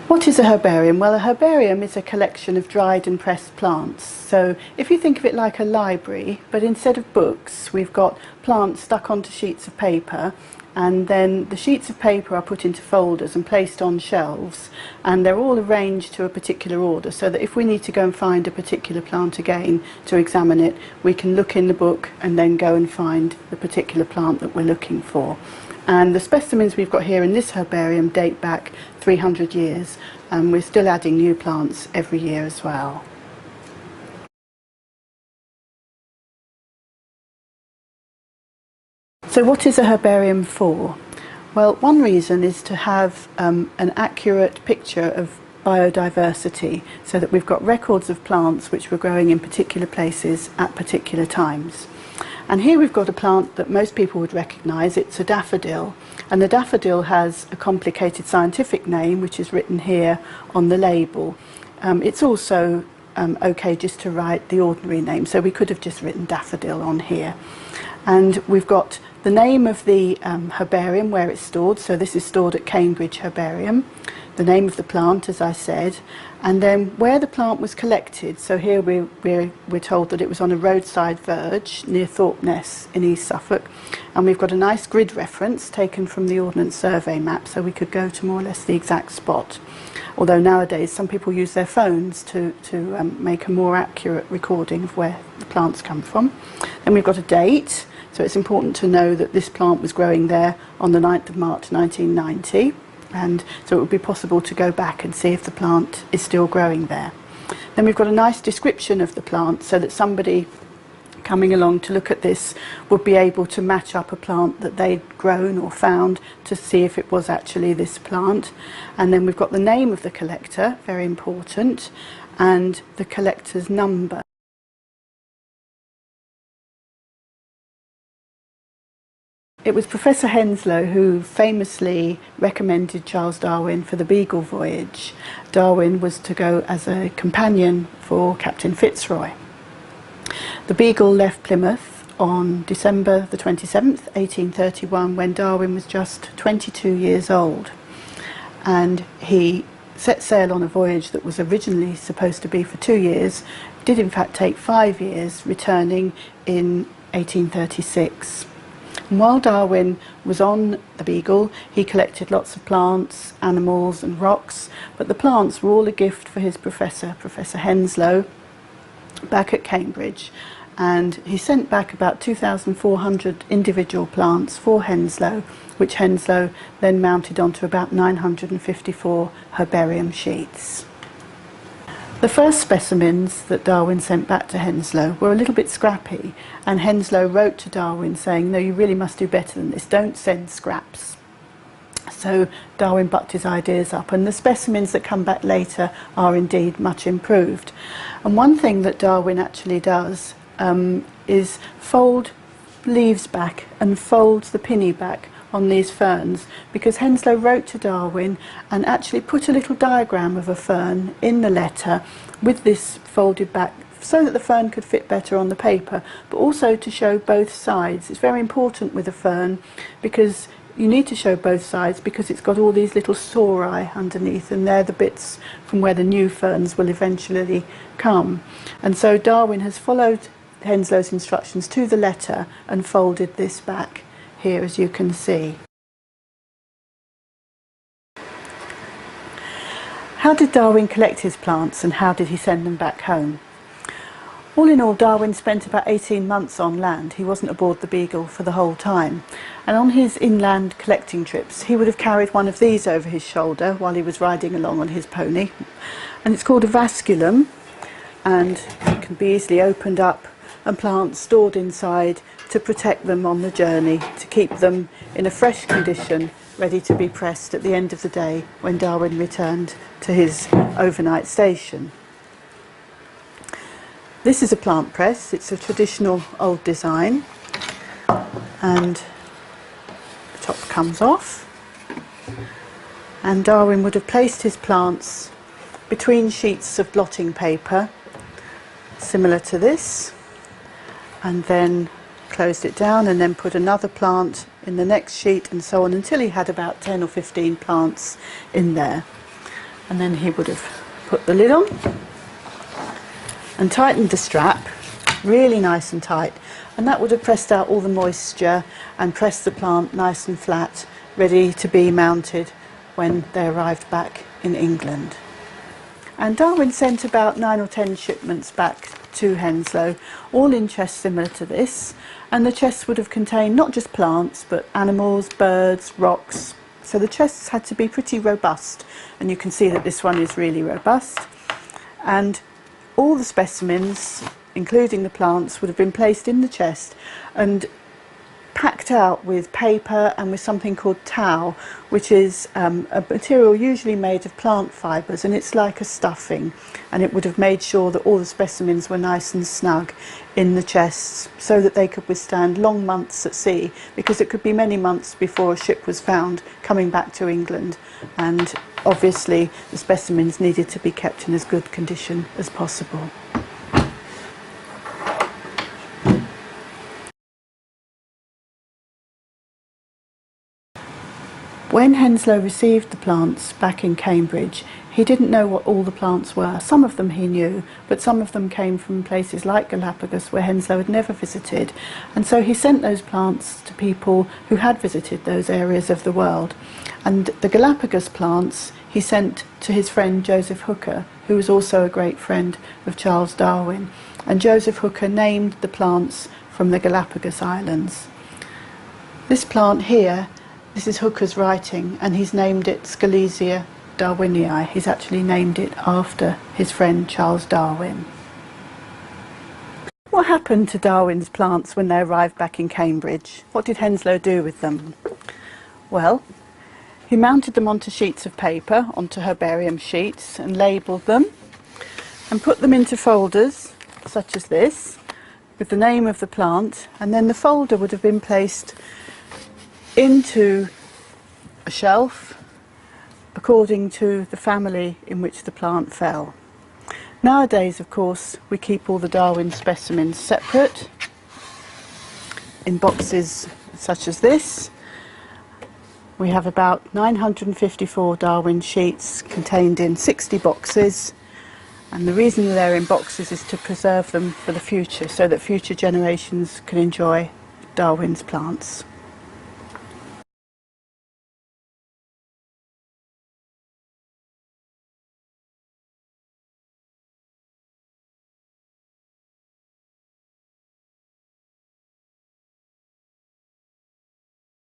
What is a herbarium? Well, a herbarium is a collection of dried and pressed plants. So if you think of it like a library, but instead of books, we've got plants stuck onto sheets of paper, and then the sheets of paper are put into folders and placed on shelves, and they're all arranged to a particular order, so that if we need to go and find a particular plant again to examine it, we can look in the book and then go and find the particular plant that we're looking for. And the specimens we've got here in this herbarium date back 300 years, and we're still adding new plants every year as well. So what is a herbarium for? Well, one reason is to have an accurate picture of biodiversity, so that we've got records of plants which were growing in particular places at particular times. And here we've got a plant that most people would recognise. It's a daffodil, and the daffodil has a complicated scientific name which is written here on the label. It's also okay just to write the ordinary name, so we could have just written daffodil on here. And we've got the name of the herbarium where it's stored, so this is stored at Cambridge Herbarium, the name of the plant, as I said, and then where the plant was collected. So here we're told that it was on a roadside verge near Thorpeness in East Suffolk, and we've got a nice grid reference taken from the Ordnance Survey map, so we could go to more or less the exact spot. Although nowadays some people use their phones to make a more accurate recording of where the plants come from. Then we've got a date, so it's important to know that this plant was growing there on the 9th of March 1990. And so it would be possible to go back and see if the plant is still growing there. Then we've got a nice description of the plant, so that somebody coming along to look at this would be able to match up a plant that they'd grown or found to see if it was actually this plant. And then we've got the name of the collector, very important, and the collector's number. It was Professor Henslow who famously recommended Charles Darwin for the Beagle voyage. Darwin was to go as a companion for Captain Fitzroy. The Beagle left Plymouth on December the 27th, 1831, when Darwin was just 22 years old. And he set sail on a voyage that was originally supposed to be for 2 years, did in fact take 5 years, returning in 1836. And while Darwin was on the Beagle, he collected lots of plants, animals and rocks, but the plants were all a gift for his professor, Professor Henslow, back at Cambridge. And he sent back about 2,400 individual plants for Henslow, which Henslow then mounted onto about 954 herbarium sheets. The first specimens that Darwin sent back to Henslow were a little bit scrappy, and Henslow wrote to Darwin saying, no, you really must do better than this, don't send scraps. So Darwin bucked his ideas up, and the specimens that come back later are indeed much improved. And one thing that Darwin actually does is fold leaves back and folds the pinny back on these ferns, because Henslow wrote to Darwin and actually put a little diagram of a fern in the letter with this folded back, so that the fern could fit better on the paper, but also to show both sides. It's very important with a fern, because you need to show both sides, because it's got all these little sori underneath, and they're the bits from where the new ferns will eventually come. And so Darwin has followed Henslow's instructions to the letter and folded this back here, as you can see. How did Darwin collect his plants, and how did he send them back home? All in all, Darwin spent about 18 months on land. He wasn't aboard the Beagle for the whole time. And on his inland collecting trips, he would have carried one of these over his shoulder while he was riding along on his pony. And it's called a vasculum, and it can be easily opened up and plants stored inside to protect them on the journey, to keep them in a fresh condition, ready to be pressed at the end of the day when Darwin returned to his overnight station. This is a plant press. It's a traditional old design, and the top comes off, and Darwin would have placed his plants between sheets of blotting paper similar to this, and then closed it down, and then put another plant in the next sheet, and so on, until he had about 10 or 15 plants in there. and then he would have put the lid on and tightened the strap really nice and tight, and that would have pressed out all the moisture and pressed the plant nice and flat, ready to be mounted when they arrived back in England. And Darwin sent about 9 or 10 shipments back to Henslow, all in chests similar to this, and the chests would have contained not just plants but animals, birds, rocks. So the chests had to be pretty robust, and you can see that this one is really robust. And all the specimens, including the plants, would have been placed in the chest and packed out with paper and with something called tow, which is a material usually made of plant fibres, and it's like a stuffing, and it would have made sure that all the specimens were nice and snug in the chests so that they could withstand long months at sea, because it could be many months before a ship was found coming back to England, and obviously the specimens needed to be kept in as good condition as possible. When Henslow received the plants back in Cambridge, he didn't know what all the plants were. Some of them he knew, but some of them came from places like Galapagos where Henslow had never visited, and so he sent those plants to people who had visited those areas of the world. And the Galapagos plants he sent to his friend Joseph Hooker, who was also a great friend of Charles Darwin, and Joseph Hooker named the plants from the Galapagos Islands. This plant here, this is Hooker's writing, and he's named it Scalesia darwinii. He's actually named it after his friend Charles Darwin. What happened to Darwin's plants when they arrived back in Cambridge? What did Henslow do with them? Well, he mounted them onto sheets of paper, onto herbarium sheets, and labelled them, and put them into folders, such as this, with the name of the plant, and then the folder would have been placed into a shelf according to the family in which the plant fell. Nowadays, of course, we keep all the Darwin specimens separate in boxes such as this. We have about 954 Darwin sheets contained in 60 boxes, and the reason they're in boxes is to preserve them for the future, so that future generations can enjoy Darwin's plants.